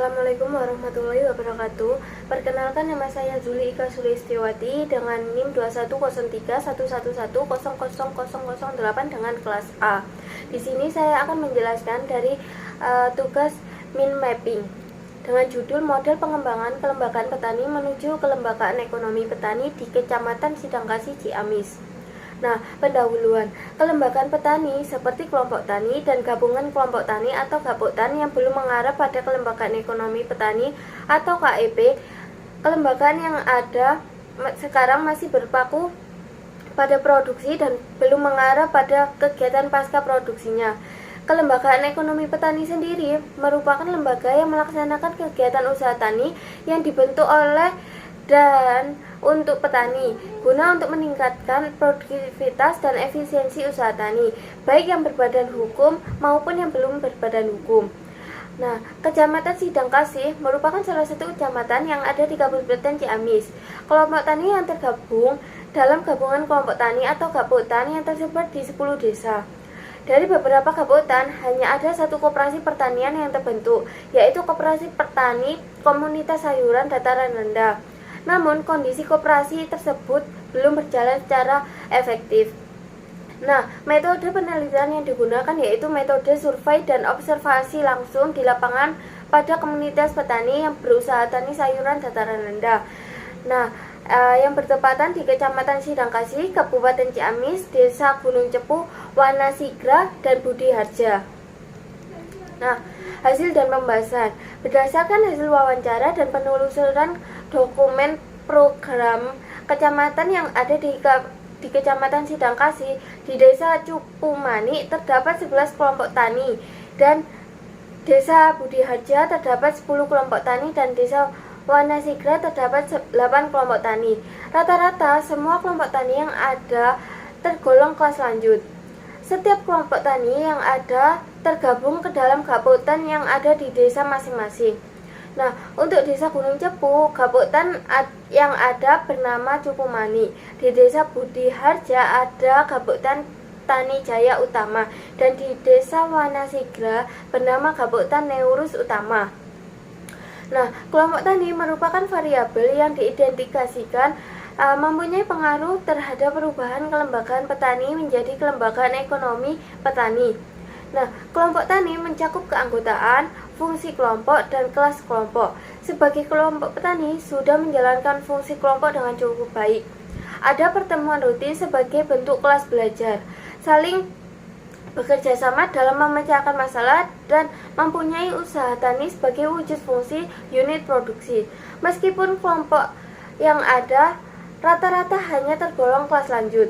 Assalamualaikum warahmatullahi wabarakatuh. Perkenalkan, nama saya Zuli Ika Sulistiwati dengan NIM 210311100008 dengan kelas A. Di sini saya akan menjelaskan dari tugas min mapping dengan judul model pengembangan kelembagaan petani menuju kelembagaan ekonomi petani di Kecamatan Sidangkasih, Ciamis. Nah, pendahuluan. Kelembagaan petani seperti kelompok tani dan gabungan kelompok tani atau gaboktan yang belum mengarah pada kelembagaan ekonomi petani atau KEP. Kelembagaan yang ada sekarang masih berpaku pada produksi dan belum mengarah pada kegiatan pasca produksinya. Kelembagaan ekonomi petani sendiri merupakan lembaga yang melaksanakan kegiatan usaha tani yang dibentuk oleh dan untuk petani guna untuk meningkatkan produktivitas dan efisiensi usaha tani, baik yang berbadan hukum maupun yang belum berbadan hukum. Nah, Kecamatan Sidangkasih merupakan salah satu kecamatan yang ada di Kabupaten Ciamis. Kelompok tani yang tergabung dalam gabungan kelompok tani atau gaboktan yang tersebar di 10 desa. Dari beberapa gaboktan, hanya ada satu koperasi pertanian yang terbentuk, yaitu Koperasi Petani Komunitas Sayuran Dataran Rendah. Namun, kondisi koperasi tersebut belum berjalan secara efektif. Nah, metode penelitian yang digunakan yaitu metode survei dan observasi langsung di lapangan pada komunitas petani yang berusaha tani sayuran dataran rendah. Nah, yang bertepatan di Kecamatan Sidangkasih, Kabupaten Ciamis, Desa Gunung Cepu, Wanasigra, dan Budi Harja. Nah, hasil dan pembahasan. Berdasarkan hasil wawancara dan penelusuran dokumen program kecamatan yang ada di Kecamatan Sidangkasih, di Desa Cupumani terdapat 11 kelompok tani dan Desa Budi Harja terdapat 10 kelompok tani dan Desa Wanasigra terdapat 8 kelompok tani. Rata-rata semua kelompok tani yang ada tergolong kelas lanjut. Setiap kelompok tani yang ada tergabung ke dalam gaboktan yang ada di desa masing-masing. Nah, untuk Desa Gunung Cepu, gaboktan yang ada bernama Cupumani. Di Desa Budi Harja ada gaboktan Tani Jaya Utama, dan di Desa Wanasigra bernama gaboktan Neurus Utama. Nah, kelompok tani merupakan variabel yang diidentifikasikan mempunyai pengaruh terhadap perubahan kelembagaan petani menjadi kelembagaan ekonomi petani. Nah, kelompok tani mencakup keanggotaan, fungsi kelompok, dan kelas kelompok. Sebagai kelompok petani sudah menjalankan fungsi kelompok dengan cukup baik. Ada pertemuan rutin sebagai bentuk kelas belajar, saling bekerja sama dalam memecahkan masalah, dan mempunyai usaha tani sebagai wujud fungsi unit produksi. Meskipun kelompok yang ada rata-rata hanya tergolong kelas lanjut,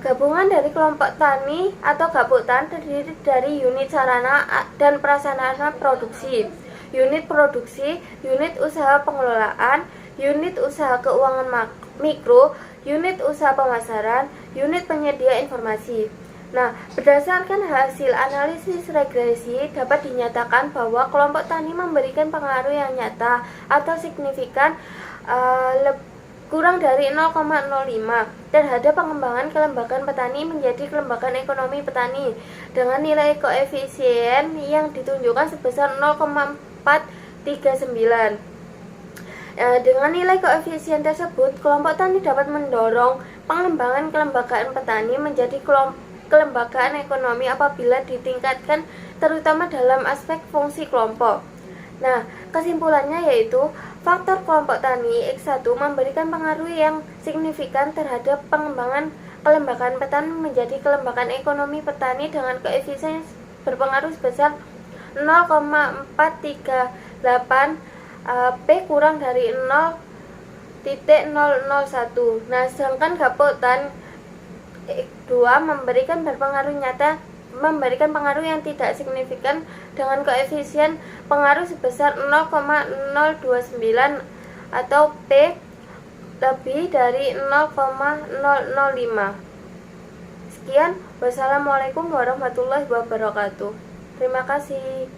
gabungan dari kelompok tani atau gaboktan terdiri dari unit sarana dan prasarana produksi, unit produksi, unit usaha pengelolaan, unit usaha keuangan mikro, unit usaha pemasaran, unit penyedia informasi. Nah, berdasarkan hasil analisis regresi dapat dinyatakan bahwa kelompok tani memberikan pengaruh yang nyata atau signifikan kurang dari 0,05 terhadap pengembangan kelembagaan petani menjadi kelembagaan ekonomi petani dengan nilai koefisien yang ditunjukkan sebesar 0,439. Dengan nilai koefisien tersebut, kelompok tani dapat mendorong pengembangan kelembagaan petani menjadi kelembagaan ekonomi apabila ditingkatkan terutama dalam aspek fungsi kelompok. Nah, kesimpulannya yaitu faktor kelompok tani X1 memberikan pengaruh yang signifikan terhadap pengembangan kelembagaan petani menjadi kelembagaan ekonomi petani dengan koefisien berpengaruh sebesar 0,438, P kurang dari 0,001. Nah, sedangkan gaboktan X2 memberikan pengaruh yang tidak signifikan dengan koefisien pengaruh sebesar 0,029 atau P lebih dari 0,005. Sekian, wassalamualaikum warahmatullahi wabarakatuh. Terima kasih.